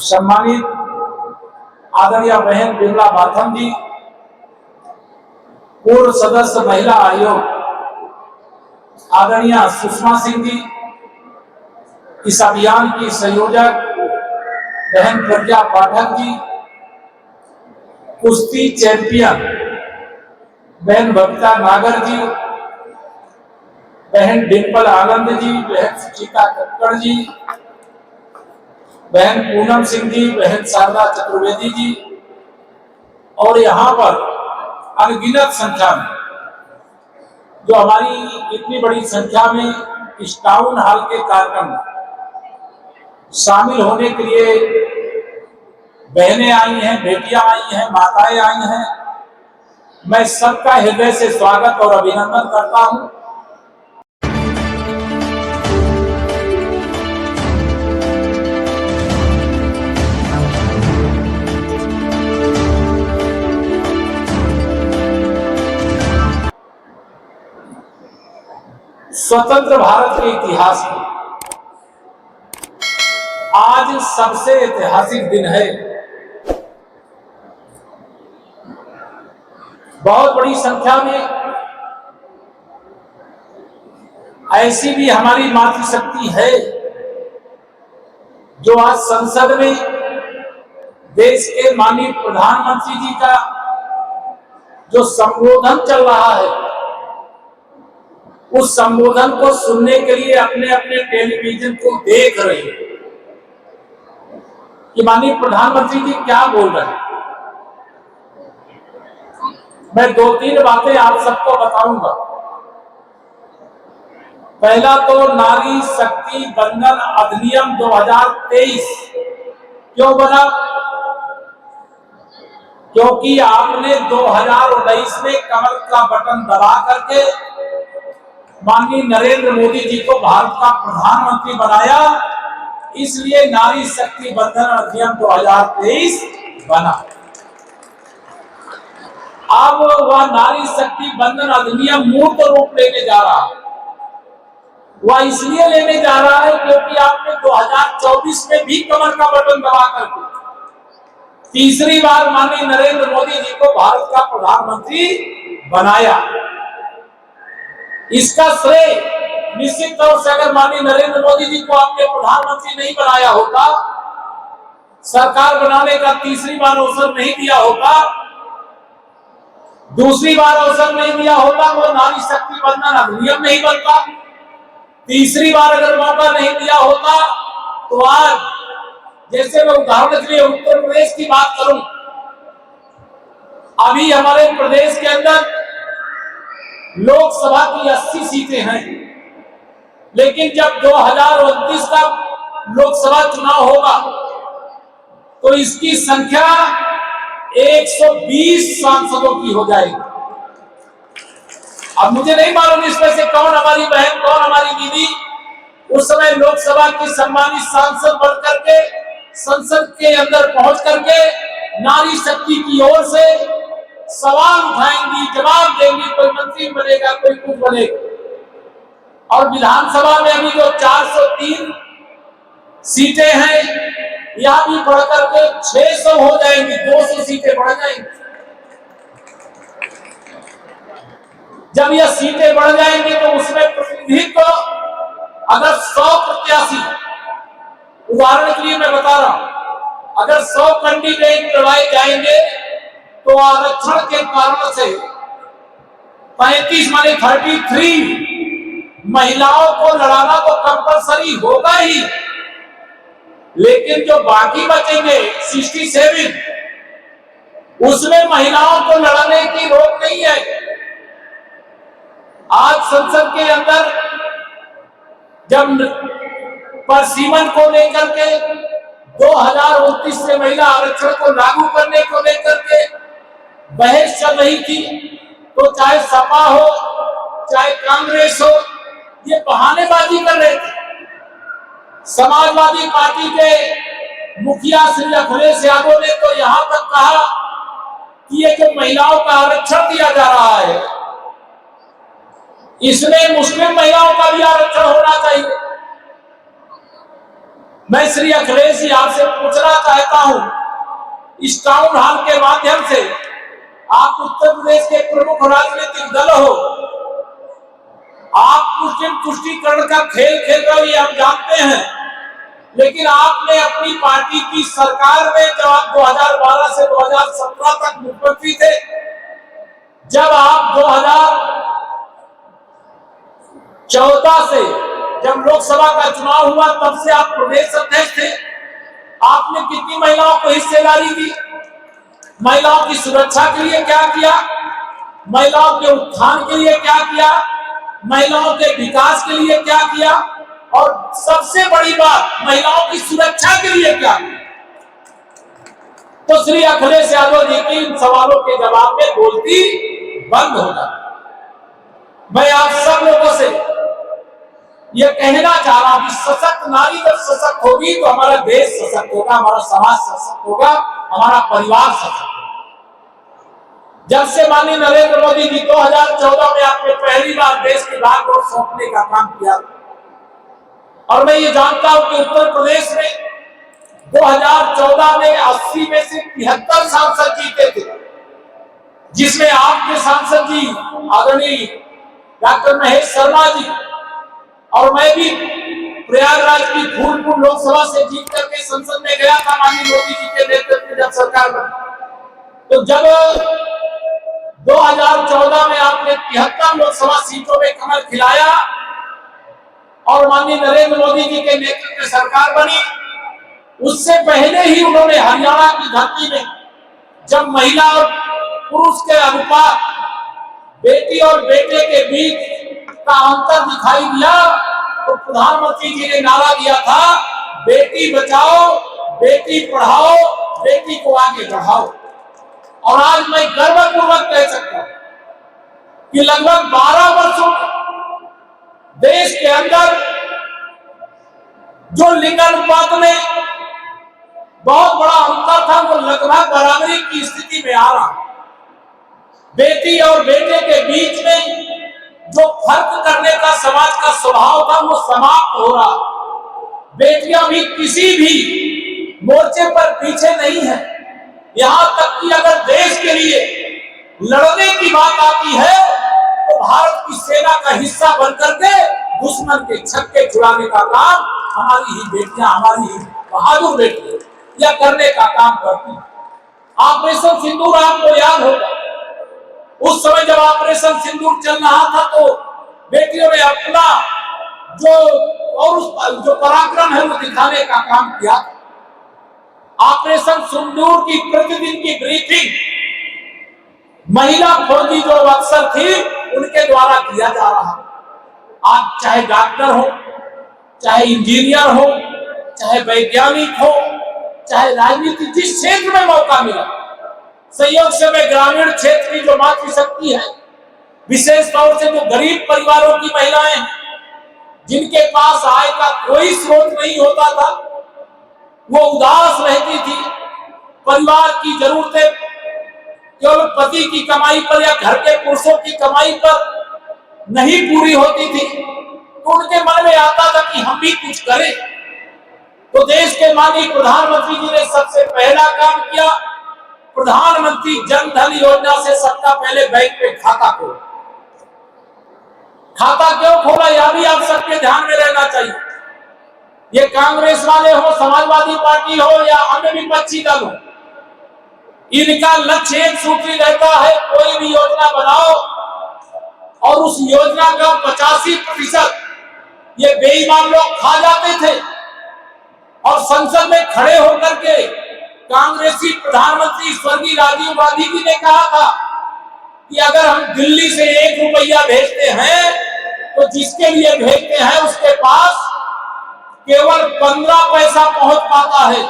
सम्मानित आदरणीय बहन बिमला बाथम जी, पूर्व सदस्य महिला आयोग आदरणीय सुषमा सिंह जी, इस अभियान की संयोजक बहन प्रज्ञा पाठक जी, कुश्ती चैंपियन बहन बबीता नागर जी, बहन डिंपल आनंद जी, बहन सुचिता कक्कड़ जी, बहन पूनम सिंह जी, बहन शारदा चतुर्वेदी जी, और यहाँ पर अनगिनत संख्या में जो हमारी इतनी बड़ी संख्या में इस टाउन हॉल के कार्यक्रम में शामिल होने के लिए बहनें आई हैं, बेटियां आई हैं, माताएं आई हैं, मैं सबका हृदय से स्वागत और अभिनंदन करता हूं। स्वतंत्र भारत के इतिहास में आज सबसे ऐतिहासिक दिन है। बहुत बड़ी संख्या में ऐसी भी हमारी मातृशक्ति है जो आज संसद में देश के माननीय प्रधानमंत्री जी का जो संबोधन चल रहा है, उस संबोधन को सुनने के लिए अपने अपने टेलीविजन को देख रहे हैं कि माननीय प्रधानमंत्री जी क्या बोल रहे हैं। मैं दो तीन बातें आप सबको बताऊंगा। पहला तो नारी शक्ति बंधन अधिनियम 2023 क्यों बना? क्योंकि आपने 2019 में कमर का बटन दबा करके माननीय नरेंद्र मोदी जी को भारत का प्रधानमंत्री बनाया, इसलिए नारी शक्ति बंधन अधिनियम 2023 बना। अब वह नारी शक्ति बंधन अधिनियम मूर्त रूप लेने जा रहा है। वह इसलिए लेने जा रहा है क्योंकि आपने 2024 में भी कमर का बटन दबा करके तीसरी बार माननीय नरेंद्र मोदी जी को भारत का प्रधानमंत्री बनाया। इसका श्रेय निश्चित तौर से अगर माननीय नरेंद्र मोदी जी को आपने प्रधानमंत्री नहीं बनाया होता, सरकार बनाने का तीसरी बार अवसर नहीं दिया होता, दूसरी बार अवसर नहीं दिया होता, वो नारी शक्ति बंधन अधिनियम नहीं बनता। तीसरी बार अगर मौका नहीं दिया होता तो आज, जैसे मैं उदाहरण के लिए उत्तर प्रदेश की बात करूं, अभी हमारे प्रदेश के अंदर लोकसभा की 80 सीटें हैं, लेकिन जब 2029 का लोकसभा चुनाव होगा तो इसकी संख्या 120 सांसदों की हो जाएगी। अब मुझे नहीं मालूम इसमें से कौन हमारी बहन, कौन हमारी दीदी उस समय लोकसभा की सम्मानित सांसद बन करके संसद के अंदर पहुंच करके नारी शक्ति की ओर से सवाल उठाएंगी, जवाब देंगी। कोई मंत्री बनेगा, कोई कुछ बनेगा। और विधानसभा में अभी जो 403 सीटें हैं, यहां भी बढ़ करके 600 हो जाएंगी, 200 सीटें बढ़ जाएंगी। जब यह सीटें बढ़ जाएंगी तो उसमें प्रतिनिधित्व अगर 100 प्रत्याशी, उदाहरण के लिए मैं बता रहा हूं, अगर 100 कैंडिडेट लड़ाए जाएंगे तो आरक्षण के कारण से 35 माने 33 महिलाओं को लड़ाना तो कंपलसरी होगा ही, लेकिन जो बाकी बचेंगे 67, उसमें महिलाओं को लड़ने की रोक नहीं है। आज संसद के अंदर जब परसीमन को लेकर के 2029 से महिला आरक्षण को लागू करने को लेकर के बहस चल रही थी, तो चाहे सपा हो चाहे कांग्रेस हो, ये बहानेबाजी कर रहे थे। समाजवादी पार्टी के मुखिया श्री अखिलेश यादव ने तो यहां तक कहा कि ये जो महिलाओं का आरक्षण दिया जा रहा है, इसमें मुस्लिम महिलाओं का भी आरक्षण होना चाहिए। मैं श्री अखिलेश जी आपसे पूछना चाहता हूं इस टाउन हॉल के माध्यम से, आप उत्तर प्रदेश के प्रमुख राजनीतिक दल हो, आप मुस्लिम तुष्टीकरण का खेल खेल रहे हो ये हम जानते हैं, लेकिन आपने अपनी पार्टी की सरकार में जब आप 2012 से 2017 तक मुख्यमंत्री थे, जब आप 2014 से जब लोकसभा का चुनाव हुआ तब से आप प्रदेश अध्यक्ष थे, आपने कितनी महिलाओं को हिस्सेदारी दी, महिलाओं की सुरक्षा के लिए क्या किया, महिलाओं के उत्थान के लिए क्या किया, महिलाओं के विकास के लिए क्या किया, और सबसे बड़ी बात महिलाओं की सुरक्षा के लिए क्या किया। तो श्री अखिलेश यादव जी के इन सवालों के जवाब में बोलती बंद हो जाती। मैं आप सब लोगों से यह कहना चाह रहा हूं कि सशक्त नारी जब सशक्त होगी तो हमारा देश सशक्त होगा, हमारा समाज सशक्त होगा, हमारा परिवार सशक्त होगा। जब से माननीय नरेंद्र मोदी जी 2014 में आपने पहली बार देश की बागडोर सौंपने का काम किया, और मैं ये जानता हूं कि उत्तर प्रदेश में 2014 में 80 में से 73 सांसद जीते थे, जिसमें आपके सांसद जी आदरणीय डॉक्टर महेश शर्मा जी, और मैं भी प्रयागराज की फूलपुर लोकसभा से जीत करके संसद में गया था माननीय मोदी जी के नेतृत्व में जब सरकार बनी। तो जब 2014 में आपने 73 लोकसभा सीटों में कमल खिलाया और माननीय नरेंद्र मोदी जी के नेतृत्व में सरकार बनी, उससे पहले ही उन्होंने हरियाणा की धरती में जब महिला और पुरुष के अनुपात, बेटी और बेटे के बीच का अंतर दिखाई दिया, तो प्रधानमंत्री जी ने नारा दिया था, बेटी बचाओ, बेटी पढ़ाओ, बेटी को आगे बढ़ाओ। और आज मैं गर्वपूर्वक कह सकता हूं कि लगभग 12 वर्षों देश के अंदर जो लिंग अनुपात में बहुत बड़ा अंतर था वो लगभग बराबरी की स्थिति में आ रहा। बेटी और बेटे के बीच में जो फर्क करने का समाज का स्वभाव था वो समाप्त हो रहा। बेटियां भी किसी भी मोर्चे पर पीछे नहीं है, यहां तक कि अगर देश के लिए लड़ने की बात आती है तो भारत की सेना का हिस्सा बनकर के दुश्मन के छक्के छुड़ाने का काम हमारी ही बेटियां, हमारी ही बहादुर बेटियां यह करने का काम करती है। ऑपरेशन सिंदूर आपको याद होगा, उस समय जब ऑपरेशन सिंदूर चल रहा था तो बेटियों ने अपना जो पराक्रम है वो दिखाने का काम किया। ऑपरेशन सिंदूर की प्रतिदिन की ब्रीफिंग महिला फौजी जो अफसर थी उनके द्वारा किया जा रहा। आज चाहे डॉक्टर हो, चाहे इंजीनियर हो, चाहे वैज्ञानिक हो, चाहे राजनीति, जिस क्षेत्र में मौका मिला, संयोग से मैं ग्रामीण क्षेत्र की जो मातृशक्ति है, विशेष तौर से जो गरीब परिवारों की महिलाएं जिनके पास आय का कोई स्रोत नहीं होता था, वो उदास रहती थी, परिवार की जरूरतें केवल पति की कमाई पर या घर के पुरुषों की कमाई पर नहीं पूरी होती थी, तो उनके मन में आता था कि हम भी कुछ करें। तो देश के माननीय प्रधानमंत्री जी ने सबसे पहला काम किया, प्रधानमंत्री जन धन योजना से सबका पहले बैंक में खाता खोला। खाता क्यों खोला यह भी आप सबके ध्यान में रहना चाहिए। ये कांग्रेस वाले हो, समाजवादी पार्टी हो या अन्य विपक्षी दल हो, इनका लक्ष्य एक सूत्री रहता है, कोई भी योजना बनाओ और उस योजना का 85% ये बेईमान लोग खा जाते थे। और संसद में खड़े होकर के कांग्रेसी प्रधानमंत्री स्वर्गीय राजीव गांधी जी ने कहा था कि अगर हम दिल्ली से 1 रुपया भेजते हैं तो जिसके लिए भेजते हैं उसके पास केवल 15 पैसा पहुंच पाता है।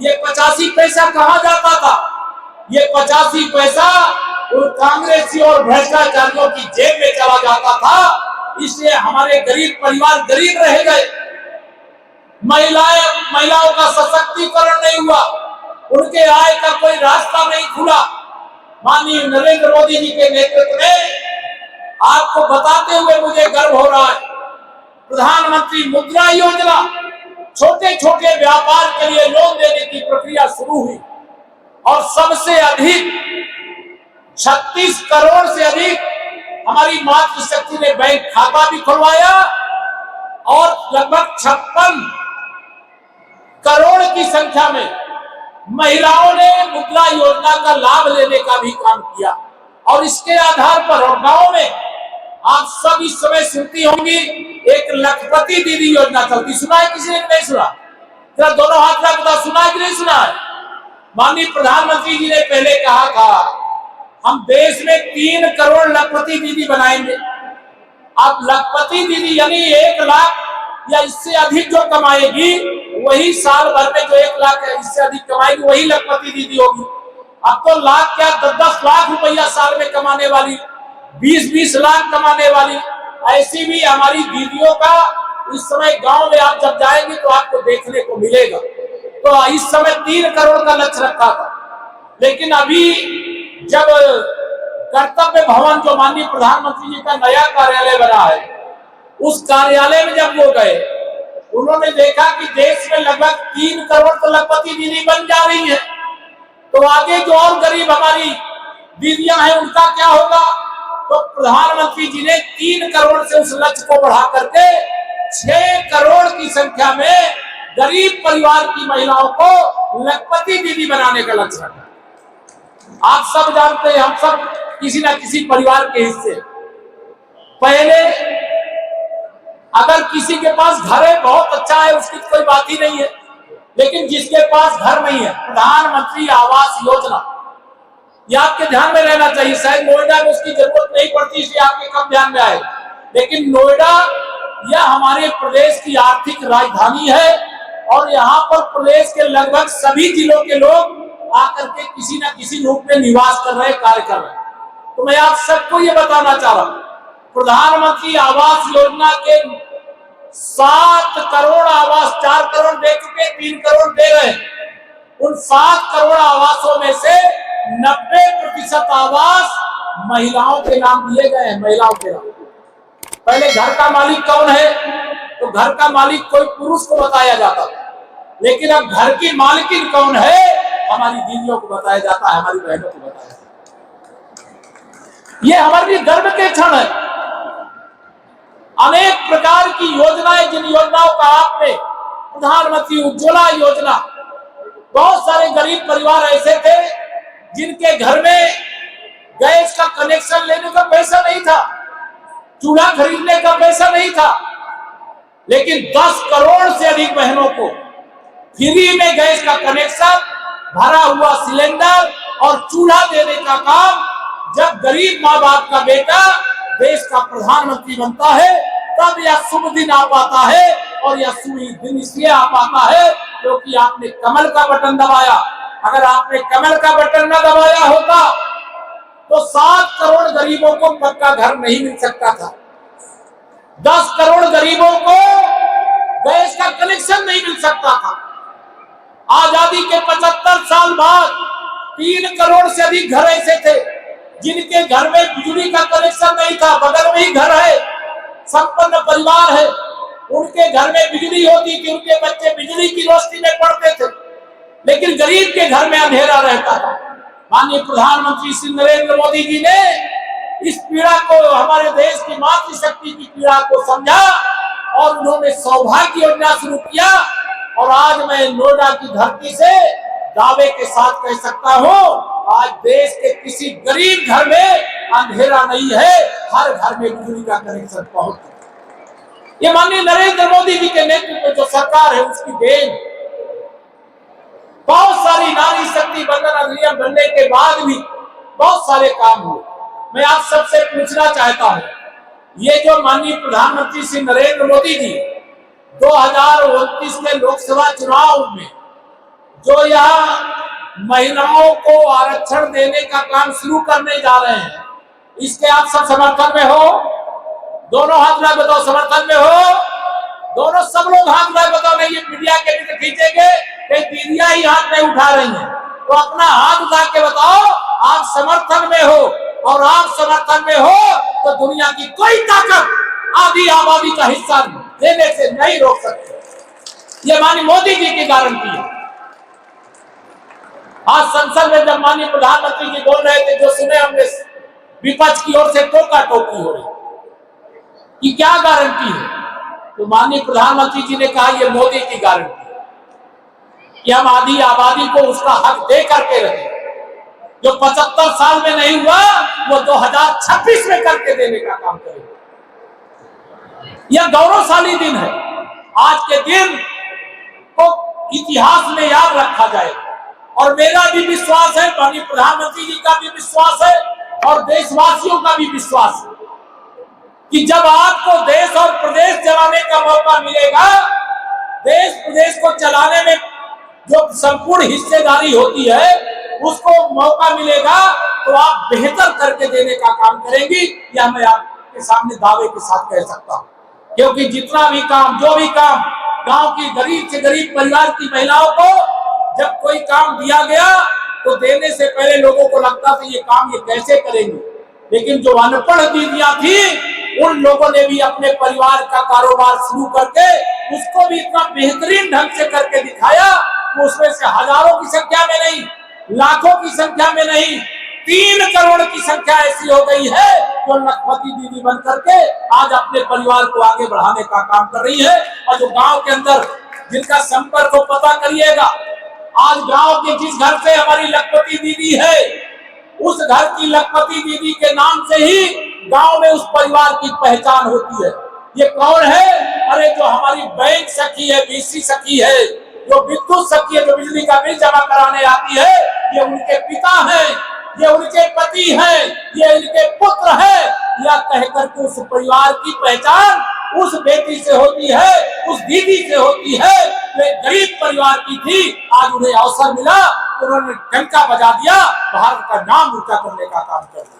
ये 85 पैसा कहां जाता था? ये 85 पैसा उन कांग्रेसी और भ्रष्टाचारियों की जेब में चला जाता था। इसलिए हमारे गरीब परिवार गरीब रह गए, महिलाओं का सशक्तिकरण नहीं हुआ, उनके आय का कोई रास्ता नहीं खुला। माननीय नरेंद्र मोदी जी के नेतृत्व में आपको बताते हुए मुझे गर्व हो रहा है, प्रधानमंत्री मुद्रा योजना छोटे छोटे व्यापार के लिए लोन देने की प्रक्रिया शुरू शुरू हुई और सबसे अधिक 36 करोड़ से अधिक हमारी मातृशक्ति ने बैंक खाता भी खुलवाया और लगभग 56 करोड़ की संख्या में महिलाओं ने मुद्रा योजना का लाभ लेने का भी काम किया। और इसके आधार पर और गांव में आप सब इस समय सुनती होंगी एक लखपति दीदी योजना चलती, सुना है किसी ने? नहीं सुना? जरा दोनों हाथ में बताओ, सुना है कि नहीं सुना है? माननीय प्रधानमंत्री जी ने पहले कहा था हम देश में 3 करोड़ लखपति दीदी बनाएंगे। अब लखपति दीदी यानी 1 लाख या इससे अधिक जो कमाएगी वही साल भर में जो 1 लाख है इससे अधिक कमाएगी वही लखपति दीदी होगी। अब तो लाख क्या 10-10 लाख रुपया साल में कमाने वाली, 20-20 लाख कमाने वाली ऐसी भी हमारी दीदियों का इस समय गांव में आप जब जाएंगे तो आपको देखने को मिलेगा। तो इस समय 3 करोड़ का लक्ष्य रखा था, लेकिन अभी जब कर्तव्य भवन जो माननीय प्रधानमंत्री जी का नया कार्यालय बना है उस कार्यालय में जब वो गए उन्होंने देखा कि देश में लगभग 3 करोड़ तो लखपति दीदी बन जा रही है, तो आगे जो और गरीब हमारी दीदियां हैं उनका क्या होगा? तो प्रधानमंत्री जी ने 3 करोड़ से उस लक्ष्य को बढ़ा करके 6 करोड़ की संख्या में गरीब परिवार की महिलाओं को लखपति दीदी बनाने का लक्ष्य रखा। आप सब जानते हैं हम सब किसी ना किसी परिवार के हिस्से। पहले अगर किसी के पास घर है बहुत अच्छा है, उसकी कोई बात ही नहीं है, लेकिन जिसके पास घर नहीं है, प्रधानमंत्री आवास योजना ये आपके ध्यान में रहना चाहिए। शायद नोएडा में उसकी जरूरत नहीं पड़ती इसलिए आपके कम ध्यान में आए, लेकिन नोएडा यह हमारे प्रदेश की आर्थिक राजधानी है और यहाँ पर प्रदेश के लगभग सभी जिलों के लोग आकर के किसी न किसी रूप में निवास कर रहे, कार्य कर रहे। तो मैं आप सबको ये बताना चाह रहा हूँ प्रधानमंत्री आवास योजना के 7 करोड़ आवास, 4 करोड़ दे चुके, 3 करोड़ दे रहे। उन 7 करोड़ आवासों में से 90% आवास महिलाओं के नाम दिए गए हैं, महिलाओं के नाम। पहले घर का मालिक कौन है तो घर का मालिक कोई पुरुष को बताया जाता था, लेकिन अब घर की मालकिन कौन है हमारी दीदियों को बताया जाता है, हमारी बहनों को बताया जाता है। ये हमारे लिए गर्व के क्षण है। अनेक प्रकार की योजनाएं, जिन योजनाओं का आपने प्रधानमंत्री उज्ज्वला योजना, बहुत सारे गरीब परिवार ऐसे थे जिनके घर में गैस का कनेक्शन लेने का पैसा नहीं था, चूल्हा खरीदने का पैसा नहीं था, लेकिन 10 करोड़ से अधिक बहनों को फ्री में गैस का कनेक्शन, भरा हुआ सिलेंडर और चूल्हा देने का काम जब गरीब माँ बाप का बेटा देश का प्रधानमंत्री बनता है तब यह शुभ दिन आ पाता है। और यह शुभ दिन इसलिए आ पाता है क्योंकि आपने कमल का बटन दबाया। अगर आपने कमल का बटन न दबाया होता तो 7 करोड़ गरीबों को पक्का घर नहीं मिल सकता था, 10 करोड़ गरीबों को गैस का कनेक्शन नहीं मिल सकता था। आजादी के 75 साल बाद 3 करोड़ से अधिक घर ऐसे थे जिनके घर में बिजली का कनेक्शन नहीं था, बगल में ही घर है, संपन्न परिवार है, उनके घर में बिजली होती थी, उनके बच्चे बिजली की रोशनी में पढ़ते थे, लेकिन गरीब के घर में अंधेरा रहता था। माननीय प्रधानमंत्री श्री नरेंद्र मोदी जी ने इस पीड़ा को, हमारे देश की मातृशक्ति की पीड़ा को समझा और उन्होंने सौभाग्य योजना शुरू किया। और आज मैं नोएडा की धरती से दावे के साथ कह सकता हूं आज देश के किसी गरीब घर में अंधेरा नहीं है, हर घर में बिजली का कनेक्शन पहुंच। ये माननीय नरेंद्र मोदी जी के नेतृत्व में जो सरकार है उसकी देन। बहुत सारी नारी शक्ति बंधन अधिनियम बनने के बाद भी बहुत सारे काम हुए। मैं आप सबसे पूछना चाहता हूं, ये जो माननीय प्रधानमंत्री श्री नरेंद्र मोदी जी 2029 के लोकसभा चुनाव में जो यह महिलाओं को आरक्षण देने का काम शुरू करने जा रहे हैं, इसके आप सब समर्थन में हो? दोनों हाथ में बताओ, समर्थन में हो? दोनों सब लोग हाथ में बताओ। नहीं ये मीडिया के लिए खींचेंगे, दीदियां ही हाथ में उठा रही हैं, तो अपना हाथ उठा के बताओ आप समर्थन में हो। और आप समर्थन में हो तो दुनिया की कोई ताकत आधी आबादी का हिस्सा देने से नहीं रोक सकते। ये माननीय मोदी जी की गारंटी है। आज संसद में जब माननीय प्रधानमंत्री जी बोल रहे थे, जो सुने हमने विपक्ष की ओर से टोका टोकी हो रही कि क्या गारंटी है, तो माननीय प्रधानमंत्री जी ने कहा ये मोदी की गारंटी है कि हम आधी आबादी को उसका हक दे करके रहे। जो 75 साल में नहीं हुआ वो 2026 में करके देने का काम करेगा। यह गौरवशाली दिन है। आज के दिन को इतिहास में याद रखा जाएगा और मेरा भी विश्वास है, माननीय प्रधानमंत्री जी का भी विश्वास है और देशवासियों का भी विश्वास है कि जब आपको देश और प्रदेश चलाने का मौका मिलेगा, देश प्रदेश को चलाने में जो संपूर्ण हिस्सेदारी होती है उसको मौका मिलेगा, तो आप बेहतर करके देने का काम करेंगी। यह मैं आपके सामने दावे के साथ कह सकता हूं, क्योंकि जितना भी काम, जो भी काम गांव की गरीब से गरीब परिवार की महिलाओं को जब कोई काम दिया गया तो देने से पहले लोगों को लगता था ये काम ये कैसे करेंगे, लेकिन जो अनपढ़ दीदियां थी उन लोगों ने भी अपने परिवार का कारोबार शुरू करके उसको भी इतना बेहतरीन ढंग से करके दिखाया कि उसमें से हजारों की संख्या में नहीं, लाखों की संख्या में नहीं, 3 करोड़ की संख्या ऐसी हो गई है जो लखपति दीदी बन करके आज अपने परिवार को आगे बढ़ाने का काम कर रही है। और जो गांव के अंदर जिनका संपर्क को पता करिएगा, आज गांव के जिस घर से हमारी लखपति दीदी है, उस घर की लखपति दीदी के नाम से ही गांव में उस परिवार की पहचान होती है। ये कौन है? अरे जो हमारी बैंक सखी है, बीसी सखी है, जो विद्युत सखी है, जो बिजली का बिल जमा कराने आती है, ये उनके पिता हैं, ये उनके पति हैं, ये इनके पुत्र हैं। या कहकर के उस परिवार की पहचान उस बेटी से होती है, उस दीदी से होती है। वे गरीब परिवार की थी, आज उन्हें अवसर मिला तो उन्होंने डंका बजा दिया, भारत का नाम ऊंचा करने का काम कर दिया।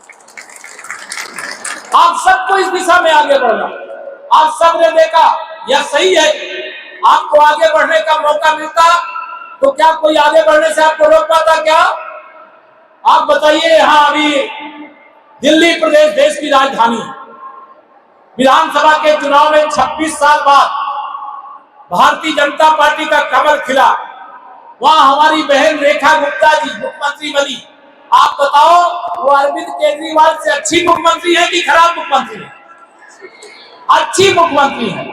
आप सबको इस दिशा में आगे बढ़ना, आप सबने देखा यह सही है। आपको आगे बढ़ने का मौका मिलता तो क्या कोई आगे बढ़ने से आपको रोक पाता क्या? आप बताइए। यहाँ अभी दिल्ली प्रदेश देश की राजधानी, विधानसभा के चुनाव में 26 साल बाद भारतीय जनता पार्टी का कमल खिला। वहां हमारी बहन रेखा गुप्ता जी मुख्यमंत्री बनी। आप बताओ वो अरविंद केजरीवाल से अच्छी मुख्यमंत्री है कि खराब मुख्यमंत्री है? अच्छी मुख्यमंत्री है।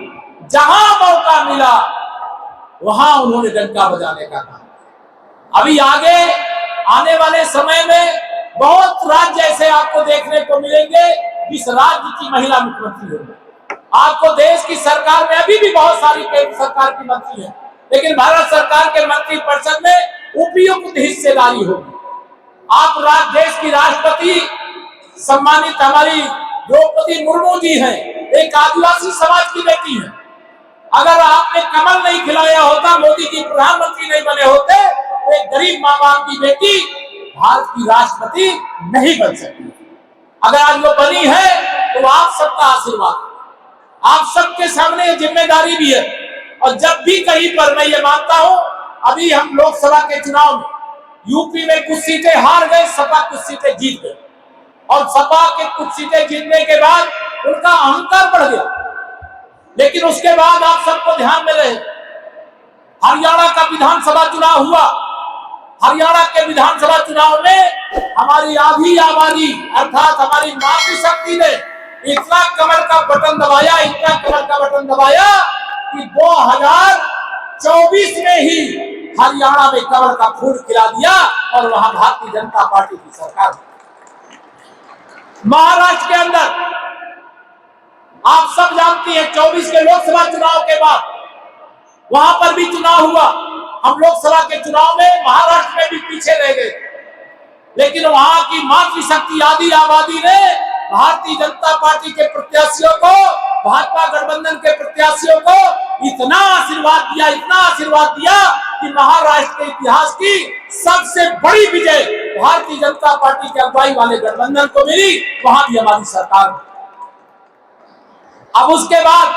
जहां मौका मिला वहां उन्होंने डंका बजाने का काम। अभी आगे आने वाले समय में बहुत राज्य ऐसे आपको देखने को मिलेंगे जिस राज्य की महिला मुख्यमंत्री होगी। आपको देश की सरकार में अभी भी बहुत सारी केंद्र सरकार की मंत्री है, लेकिन भारत सरकार के मंत्री परिषद में उपयुक्त हिस्सेदारी होगी। आप देश की राष्ट्रपति सम्मानित हमारी द्रौपदी मुर्मू जी हैं, एक आदिवासी समाज की बेटी है। अगर आपने कमल नहीं खिलाया होता, मोदी जी प्रधानमंत्री नहीं बने होते, तो एक गरीब माँ बाप की बेटी भारत की राष्ट्रपति नहीं बन सकती। अगर आज वो बनी है तो आप सबका आशीर्वाद, आप सबके सामने ये जिम्मेदारी भी है। और जब भी कहीं पर, मैं ये मानता हूं, अभी हम लोकसभा के चुनाव में यूपी में कुछ सीटें हार गए, सपा कुछ सीटें जीत गए, और सपा के कुछ सीटें जीतने के बाद उनका अहंकार बढ़ गया। लेकिन उसके बाद आप सबको ध्यान में रहे, हरियाणा का विधानसभा चुनाव हुआ। हरियाणा के विधानसभा चुनाव में हमारी आधी आबादी अर्थात हमारी मातृशक्ति ने इतना कमर का बटन दबाया, इतना कमर का बटन दबाया कि 2024 में ही हरियाणा में कमल का फूल खिला दिया और वहां भारतीय जनता पार्टी की सरकार। महाराष्ट्र के अंदर आप सब जानती हैं 24 के लोकसभा चुनाव के बाद वहां पर भी चुनाव हुआ। हम लोकसभा के चुनाव में महाराष्ट्र में भी पीछे रह गए, लेकिन वहां की मातृशक्ति आदि आबादी ने भारतीय जनता पार्टी के प्रत्याशियों को, भाजपा गठबंधन के प्रत्याशियों को इतना आशीर्वाद दिया कि महाराष्ट्र के इतिहास की सबसे बड़ी विजय भारतीय जनता पार्टी के अगुवाई वाले गठबंधन को मिली। वहां भी हमारी सरकार। अब उसके बाद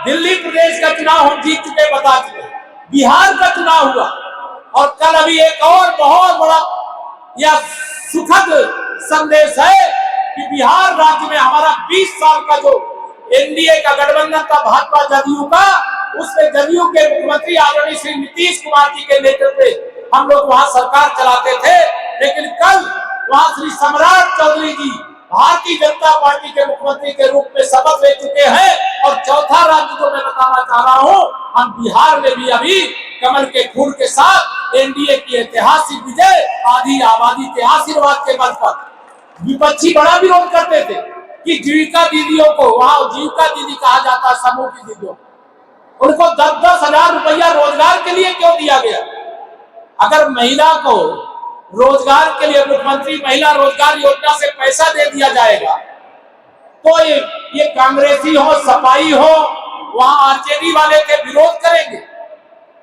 दिल्ली प्रदेश का चुनाव हम जीत चुके, बता चुके। बिहार का चुनाव हुआ और कल अभी एक और बहुत बड़ा यह सुखद संदेश है कि बिहार राज्य में हमारा 20 साल का जो एनडीए का गठबंधन था भाजपा जदयू का, उसमें जदयू के मुख्यमंत्री आदरणीय श्री नीतीश कुमार जी के नेतृत्व में हम लोग वहां सरकार चलाते थे, लेकिन कल वहां श्री सम्राट चौधरी जी भारतीय जनता पार्टी के मुख्यमंत्री के रूप में शपथ ले चुके हैं। और चौथा राज्य जो मैं बताना चाह रहा हूं, हम बिहार में भी अभी कमल के फूल के साथ एनडीए की ऐतिहासिक विजय आधी आबादी के आशीर्वाद के बल पर। विपक्षी बड़ा विरोध करते थे कि जीविका दीदियों को, वहां जीविका दीदी कहा जाता है समूह की दीदियों, उनको 10-10 हजार रुपया रोजगार के लिए क्यों दिया गया? अगर महिला को रोजगार के लिए मुख्यमंत्री महिला रोजगार योजना से पैसा दे दिया जाएगा तो ये कांग्रेसी हो, सपाई हो, वहां आरजेडी वाले के विरोध करेंगे।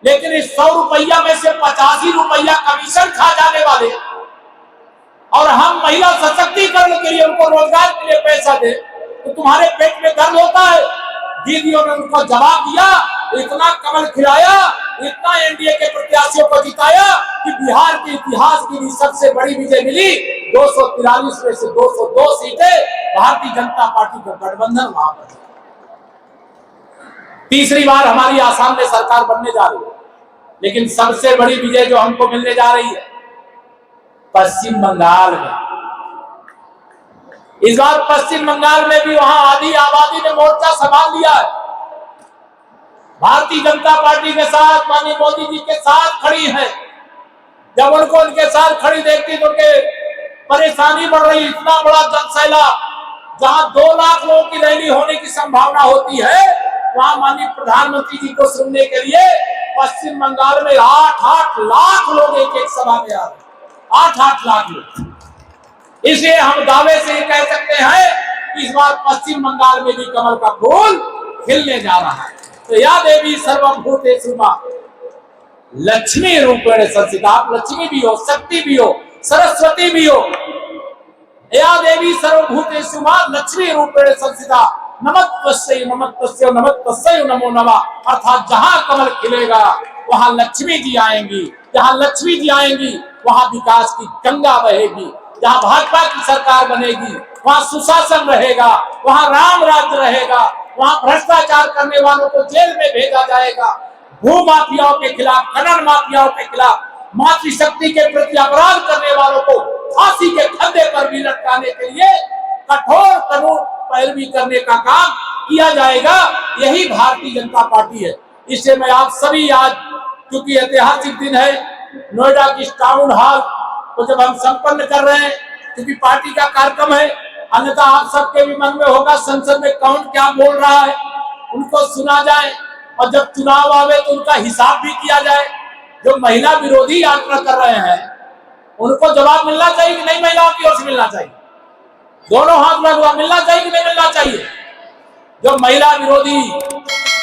लेकिन इस 100 रुपया में से 85 रुपया कमीशन खा जाने वाले और हम महिला सशक्तिकरण के लिए उनको रोजगार के लिए पैसा दे, तो तुम्हारे पेट में दर्द होता है। दीदियों ने उनको जवाब दिया, इतना कमल खिलाया, इतना एनडीए के प्रत्याशियों को जिताया कि बिहार के इतिहास की भी सबसे बड़ी विजय मिली। 243 में से 202 सीटें भारतीय जनता पार्टी को गठबंधन वहां पर। तीसरी बार हमारी आसाम में सरकार बनने जा रही है, लेकिन सबसे बड़ी विजय जो हमको मिलने जा रही है पश्चिम बंगाल में। इस बार पश्चिम बंगाल में भी वहां आधी आबादी ने मोर्चा संभाल लिया है। भारतीय जनता पार्टी के साथ, माननीय मोदी जी के साथ खड़ी है। जब उनको उनके साथ खड़ी देखती तो उनके परेशानी बढ़ रही। इतना बड़ा जनसैलाब, जहां 2 लाख लोगों की रैली होने की संभावना होती है, वहां माननीय प्रधानमंत्री जी को सुनने के लिए पश्चिम बंगाल में 8-8 लाख लोग एक सभा में आ रहे। 8-8 लाख लोग। इसलिए हम दावे से कह सकते हैं कि इस बार पश्चिम बंगाल में भी कमल का फूल खिलने जा रहा है। तो या देवी सर्वभूतेषु मां लक्ष्मी रूपेण संस्थिता। आप लक्ष्मी भी हो, शक्ति भी हो, सरस्वती भी हो। या देवी सर्वभूतेषु मां लक्ष्मी रूपेण संस्थिता। नमस्तस्यै नमस्तस्यै नमस्तस्यै नमो नमः। अर्थात जहां कमल खिलेगा वहां लक्ष्मी जी आएंगी। जहां लक्ष्मी जी आएंगी वहां विकास की गंगा बहेगी। जहां भाजपा की सरकार बनेगी वहां सुशासन रहेगा, वहां राम राज्य रहेगा, वहां भ्रष्टाचार करने वालों को जेल में भेजा जाएगा। भू माफियाओं के खिलाफ, खनन माफियाओं के खिलाफ, मातृशक्ति के प्रति अपराध करने वालों को फांसी के फंदे पर भी लटकाने के लिए कठोर कानून पैरवी करने का काम किया जाएगा। यही भारतीय जनता पार्टी है। इससे मैं आप सभी, आज क्योंकि ऐतिहासिक दिन है, नोएडा की टाउन हॉल को जब हम संपन्न कर रहे हैं, क्योंकि पार्टी का कार्यक्रम है, अन्यथा आप सबके भी मन में होगा संसद में कौन क्या बोल रहा है, उनको सुना जाए और जब चुनाव आवे तो उनका हिसाब भी किया जाए। जो महिला विरोधी यात्रा कर रहे हैं उनको जवाब मिलना चाहिए कि नहीं, महिलाओं की ओर से मिलना चाहिए। दोनों हाथ लगवा, मिलना चाहिए कि नहीं मिलना चाहिए। जो महिला विरोधी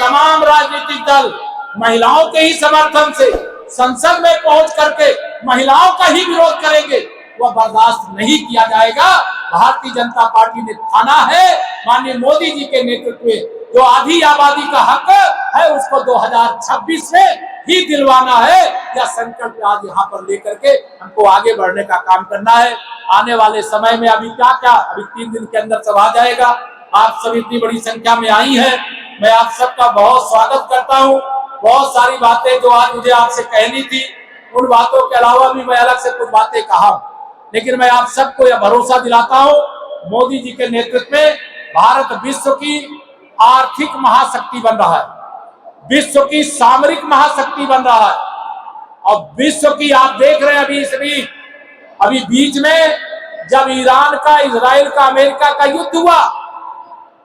तमाम राजनीतिक दल महिलाओं के ही समर्थन से संसद में पहुंच करके महिलाओं का ही विरोध करेंगे, वह बर्दाश्त नहीं किया जाएगा। भारतीय जनता पार्टी ने ठाना है, माननीय मोदी जी के नेतृत्व में जो आधी आबादी का हक है उसको 2026 में ही दिलवाना है। यह संकल्प आज यहाँ पर लेकर के हमको आगे बढ़ने का काम करना है। आने वाले समय में अभी अभी 3 दिन के अंदर सभा जाएगा। आप सभी इतनी बड़ी संख्या में आई हैं, मैं आप सबका बहुत स्वागत करता हूँ। बहुत सारी बातें जो आज मुझे आपसे कहनी थी, उन बातों के अलावा भी मैं अलग से कुछ बातें कहा, लेकिन मैं आप सबको यह भरोसा दिलाता हूँ, मोदी जी के नेतृत्व में भारत विश्व की आर्थिक महाशक्ति बन रहा है, विश्व की सामरिक महाशक्ति बन रहा है। और विश्व की आप देख रहे हैं, अभी बीच में जब ईरान का, इजराइल का, अमेरिका का युद्ध हुआ,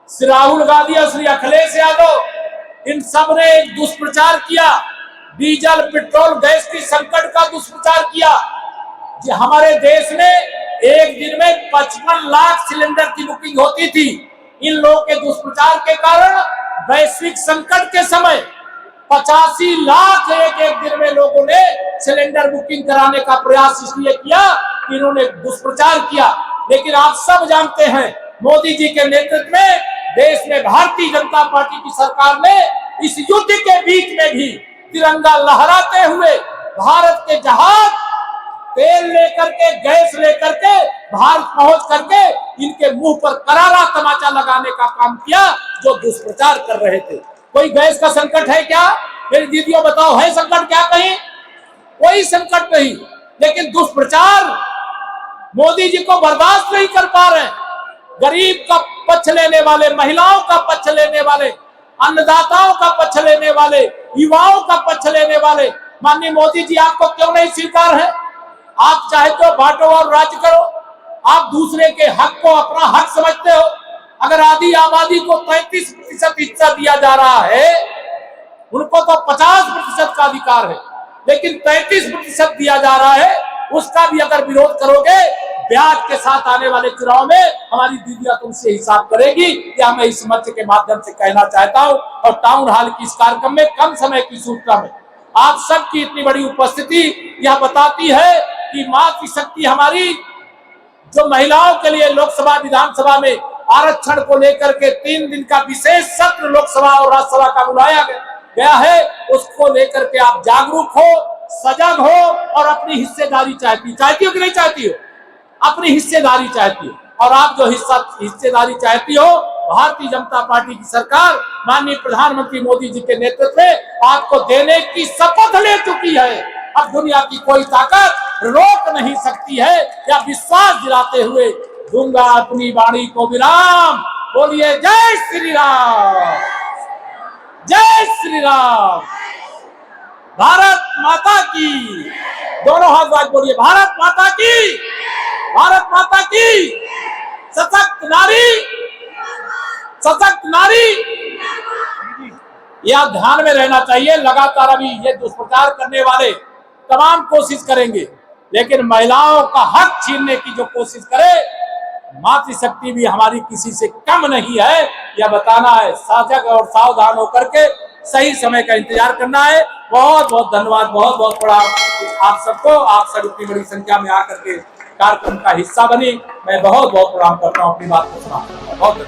श्री राहुल गांधी और श्री अखिलेश यादव इन सब ने एक दुष्प्रचार किया, डीजल पेट्रोल गैस की संकट का दुष्प्रचार किया। हमारे देश में एक दिन में 55 लाख सिलेंडर की बुकिंग होती थी। इन लोगों के दुष्प्रचार के कारण वैश्विक संकट के समय 85 लाख एक दिन में लोगों ने सिलेंडर बुकिंग कराने का प्रयास इसलिए किया कि इन्होंने दुष्प्रचार किया। लेकिन आप सब जानते हैं, मोदी जी के नेतृत्व में देश में भारतीय जनता पार्टी की सरकार ने इस युद्ध के बीच में भी तिरंगा लहराते हुए भारत के जहाज तेल लेकर के, गैस लेकर के भारत पहुंच करके इनके मुंह पर करारा तमाचा लगाने का काम किया जो दुष्प्रचार कर रहे थे। कोई गैस का संकट है क्या? मेरी दीदियों बताओ, है संकट क्या कहीं? कोई संकट नहीं, लेकिन दुष्प्रचार मोदी जी को बर्दाश्त नहीं कर पा रहे। गरीब का पक्ष लेने वाले, महिलाओं का पक्ष लेने वाले, अन्नदाताओं का पक्ष लेने वाले, युवाओं का पक्ष लेने वाले माननीय मोदी जी आपको क्यों नहीं स्वीकार है? आप चाहे तो बांटो और राज्य करो। आप दूसरे के हक को अपना हक समझते हो। अगर आधी आबादी को 33% हिस्सा दिया जा रहा है, उनको तो 50% का अधिकार है, लेकिन 33% दिया जा रहा है, उसका भी अगर विरोध करोगे, ब्याज के साथ आने वाले चुनाव में हमारी दीदियां तुमसे हिसाब करेगी। या मैं इस मंच के माध्यम से कहना चाहता हूं। और टाउन हॉल की इस कार्यक्रम में कम समय की सूचना में आप सबकी इतनी बड़ी उपस्थिति यह बताती है कि मातृशक्ति हमारी, जो महिलाओं के लिए लोकसभा विधानसभा में आरक्षण को लेकर के 3 दिन का विशेष सत्र लोकसभा और राज्यसभा का बुलाया गया है, उसको लेकर के आप जागरूक हो, सजग हो और अपनी हिस्सेदारी चाहती हो कि नहीं चाहती हो? अपनी हिस्सेदारी चाहती हो। और आप जो हिस्सेदारी चाहती हो, भारतीय जनता पार्टी की सरकार माननीय प्रधानमंत्री मोदी जी के नेतृत्व में आपको देने की शपथ ले चुकी है। अब दुनिया की कोई ताकत रोक नहीं सकती है। या विश्वास दिलाते हुए दूंगा अपनी वाणी को विराम। बोलिए जय श्री राम, जय श्री राम। भारत माता की, दोनों हाथ आज बोलिए, भारत माता की, भारत माता की। सशक्त नारी, सशक्त नारी। यह ध्यान में रहना चाहिए। लगातार अभी ये दुष्प्रचार करने वाले तमाम कोशिश करेंगे, लेकिन महिलाओं का हक छीनने की जो कोशिश करे, मातृशक्ति भी हमारी किसी से कम नहीं है, यह बताना है। सजग और सावधान होकर के सही समय का इंतजार करना है। बहुत बहुत धन्यवाद, बहुत बहुत प्रणाम आप सबको। आप सब इतनी बड़ी संख्या में आकर के कार्यक्रम का हिस्सा बनी, मैं बहुत बहुत प्रणाम करता हूँ। अपनी बात को सुना बहुत